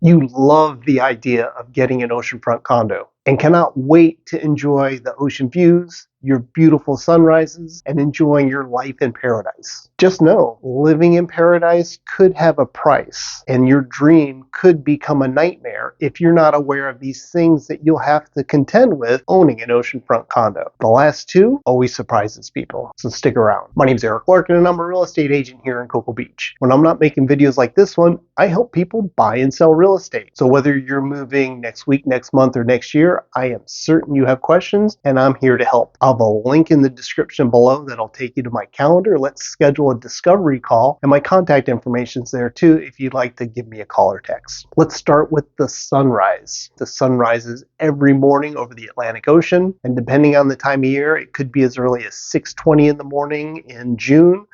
You love the idea of getting an oceanfront condo and cannot wait to enjoy the ocean views, your beautiful sunrises, and enjoying your life in paradise. Just know, living in paradise could have a price, and your dream could become a nightmare if you're not aware of these things that you'll have to contend with owning an oceanfront condo. The last two always surprises people, so stick around. My name is Eric Larkin, and I'm a real estate agent here in Cocoa Beach. When I'm not making videos like this one, I help people buy and sell real estate. So whether you're moving next week, next month, or next year, I am certain you have questions, and I'm here to help. I'll have a link in the description below that'll take you to my calendar. Let's schedule a discovery call, and my contact information's there too if you'd like to give me a call or text. Let's start with the sunrise. The sun rises every morning over the Atlantic Ocean, and depending on the time of year, it could be as early as 6:20 in the morning in June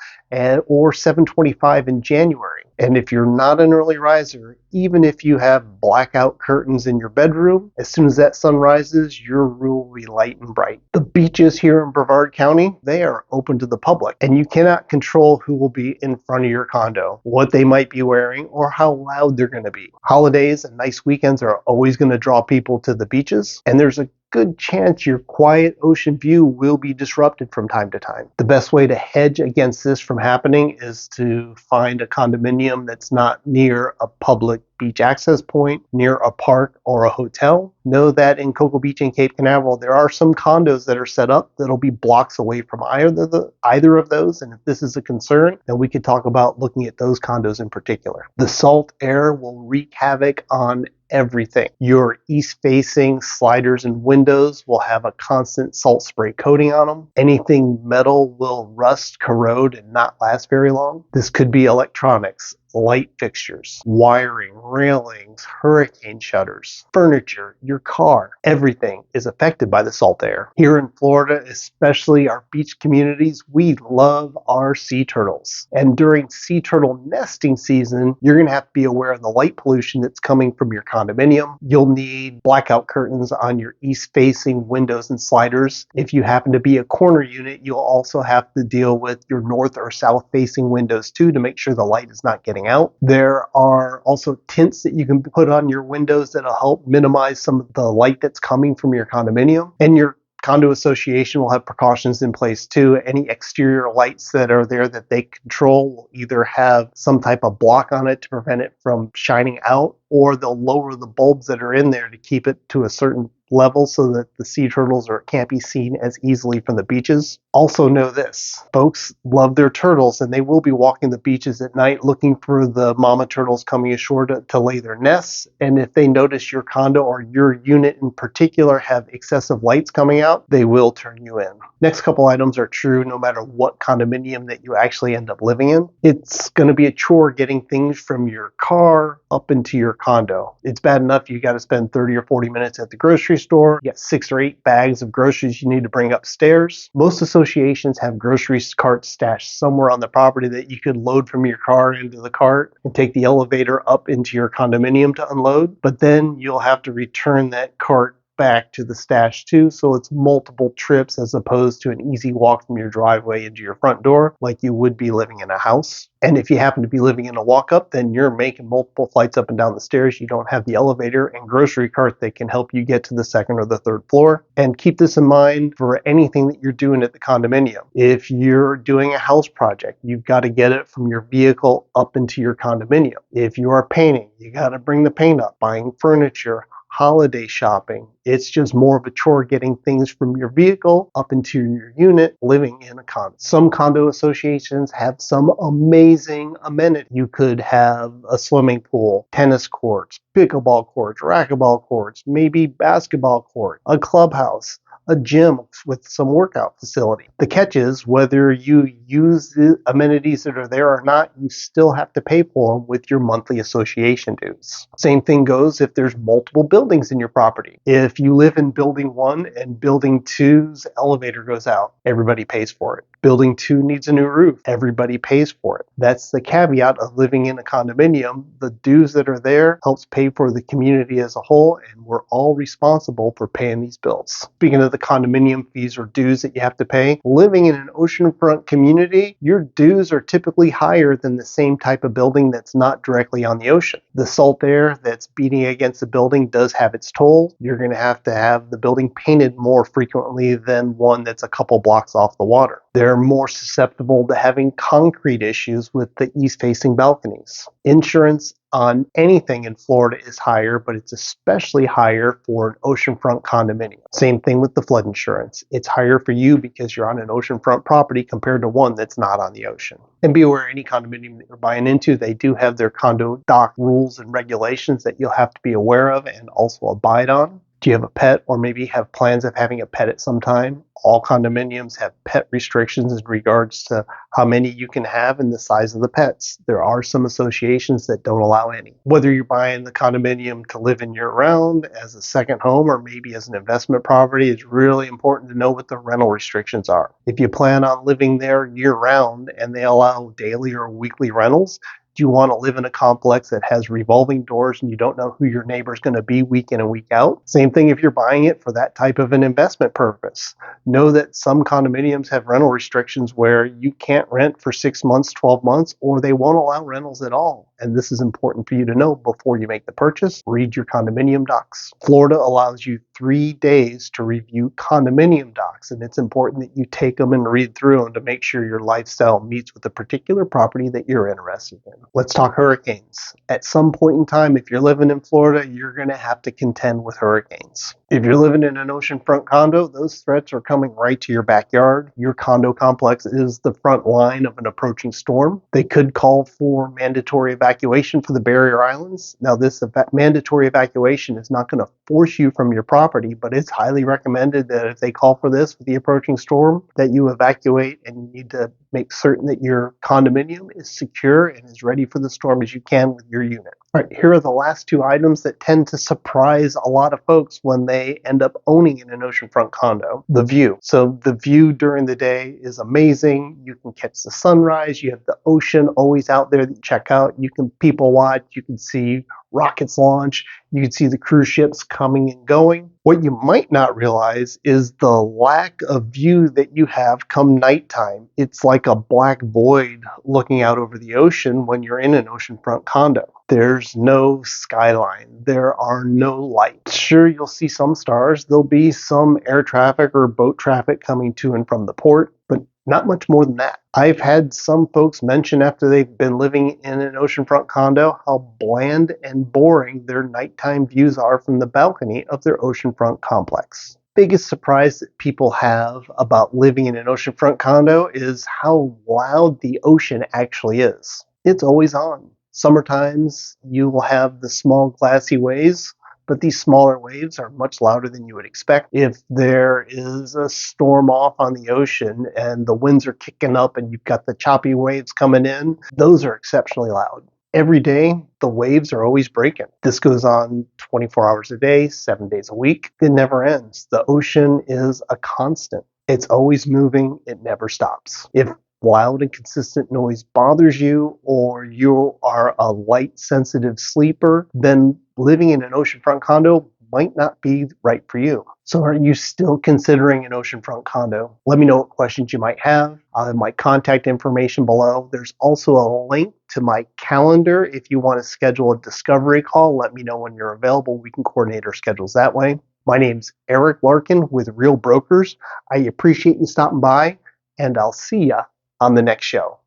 or 7:25 in January. And if you're not an early riser, even if you have blackout curtains in your bedroom, as soon as that sun rises, your room will be light and bright. The beaches here in Brevard County, they are open to the public, and you cannot control who will be in front of your condo, what they might be wearing, or how loud they're going to be. Holidays and nice weekends are always going to draw people to the beaches, and there's a good chance your quiet ocean view will be disrupted from time to time. The best way to hedge against this from happening is to find a condominium that's not near a public beach access point, near a park or a hotel. Know that in Cocoa Beach and Cape Canaveral, there are some condos that are set up that'll be blocks away from either of those. And if this is a concern, then we could talk about looking at those condos in particular. The salt air will wreak havoc on everything. Your east-facing sliders and windows will have a constant salt spray coating on them. Anything metal will rust, corrode, and not last very long. This could be electronics, light fixtures, wiring, railings, hurricane shutters, furniture, your car. Everything is affected by the salt air. Here in Florida, especially our beach communities, we love our sea turtles. And during sea turtle nesting season, you're going to have to be aware of the light pollution that's coming from your condominium. You'll need blackout curtains on your east-facing windows and sliders. If you happen to be a corner unit, you'll also have to deal with your north or south-facing windows too to make sure the light is not getting out. There are also tints that you can put on your windows that'll help minimize some of the light that's coming from your condominium. And your condo association will have precautions in place too. Any exterior lights that are there that they control will either have some type of block on it to prevent it from shining out, or they'll lower the bulbs that are in there to keep it to a certain level so that the sea turtles can't be seen as easily from the beaches. Also know this, folks love their turtles, and they will be walking the beaches at night looking for the mama turtles coming ashore to lay their nests. And if they notice your condo or your unit in particular have excessive lights coming out, they will turn you in. Next couple items are true no matter what condominium that you actually end up living in. It's going to be a chore getting things from your car up into your condo. It's bad enough you got to spend 30 or 40 minutes at the grocery store. You got 6 or 8 bags of groceries you need to bring upstairs. Most associations have grocery carts stashed somewhere on the property that you could load from your car into the cart and take the elevator up into your condominium to unload. But then you'll have to return that cart back to the stash too, so it's multiple trips as opposed to an easy walk from your driveway into your front door like you would be living in a house. And if you happen to be living in a walk-up, then you're making multiple flights up and down the stairs. You don't have the elevator and grocery cart that can help you get to the second or the third floor. And keep this in mind for anything that you're doing at the condominium. If you're doing a house project, you've got to get it from your vehicle up into your condominium. If you are painting, you got to bring the paint up. Buying furniture, holiday shopping, it's just more of a chore getting things from your vehicle up into your unit living in a condo. Some condo associations have some amazing amenities. You could have a swimming pool, tennis courts, pickleball courts, racquetball courts, maybe basketball court, a clubhouse, a gym with some workout facility. The catch is whether you use the amenities that are there or not, you still have to pay for them with your monthly association dues. Same thing goes if there's multiple buildings in your property. If you live in building 1 and building 2's elevator goes out, everybody pays for it. Building 2 needs a new roof, everybody pays for it. That's the caveat of living in a condominium. The dues that are there helps pay for the community as a whole, and we're all responsible for paying these bills. Speaking of the condominium fees or dues that you have to pay. Living in an oceanfront community, your dues are typically higher than the same type of building that's not directly on the ocean. The salt air that's beating against the building does have its toll. You're going to have the building painted more frequently than one that's a couple blocks off the water. They're more susceptible to having concrete issues with the east-facing balconies. Insurance on anything in Florida is higher, but it's especially higher for an oceanfront condominium. Same thing with the flood insurance. It's higher for you because you're on an oceanfront property compared to one that's not on the ocean. And be aware, any condominium that you're buying into, they do have their condo dock rules and regulations that you'll have to be aware of and also abide on. Do you have a pet, or maybe have plans of having a pet at some time? All condominiums have pet restrictions in regards to how many you can have and the size of the pets. There are some associations that don't allow any. Whether you're buying the condominium to live in year-round, as a second home, or maybe as an investment property, it's really important to know what the rental restrictions are. If you plan on living there year-round and they allow daily or weekly rentals, do you want to live in a complex that has revolving doors and you don't know who your neighbor is going to be week in and week out? Same thing if you're buying it for that type of an investment purpose. Know that some condominiums have rental restrictions where you can't rent for 6 months, 12 months, or they won't allow rentals at all. And this is important for you to know before you make the purchase. Read your condominium docs. Florida allows you 3 days to review condominium docs, and it's important that you take them and read through them to make sure your lifestyle meets with the particular property that you're interested in. Let's talk hurricanes. At some point in time, if you're living in Florida, you're going to have to contend with hurricanes. If you're living in an oceanfront condo, those threats are coming right to your backyard. Your condo complex is the front line of an approaching storm. They could call for mandatory evacuation for the barrier islands. Now, this mandatory evacuation is not going to force you from your property, but it's highly recommended that if they call for this with the approaching storm, that you evacuate, and you need to make certain that your condominium is secure and as ready for the storm as you can with your unit. All right, here are the last 2 items that tend to surprise a lot of folks when they end up owning in an oceanfront condo. The view. So the view during the day is amazing. You can catch the sunrise. You have the ocean always out there that you check out. You can people watch. You can see rockets launch. You can see the cruise ships coming and going. What you might not realize is the lack of view that you have come nighttime. It's like a black void looking out over the ocean when you're in an oceanfront condo. There's no skyline. There are no lights. Sure, you'll see some stars. There'll be some air traffic or boat traffic coming to and from the port, but not much more than that. I've had some folks mention after they've been living in an oceanfront condo how bland and boring their nighttime views are from the balcony of their oceanfront complex. Biggest surprise that people have about living in an oceanfront condo is how loud the ocean actually is. It's always on. Summertimes, you will have the small glassy waves, but these smaller waves are much louder than you would expect. If there is a storm off on the ocean and the winds are kicking up and you've got the choppy waves coming in, those are exceptionally loud. Every day, the waves are always breaking. This goes on 24 hours a day, 7 days a week. It never ends. The ocean is a constant. It's always moving. It never stops. If loud and consistent noise bothers you, or you are a light sensitive sleeper, then living in an oceanfront condo might not be right for you. So are you still considering an oceanfront condo? Let me know what questions you might have. I'll have my contact information below. There's also a link to my calendar. If you want to schedule a discovery call, let me know when you're available. We can coordinate our schedules that way. My name's Eric Larkin with Real Brokers. I appreciate you stopping by, and I'll see ya on the next show.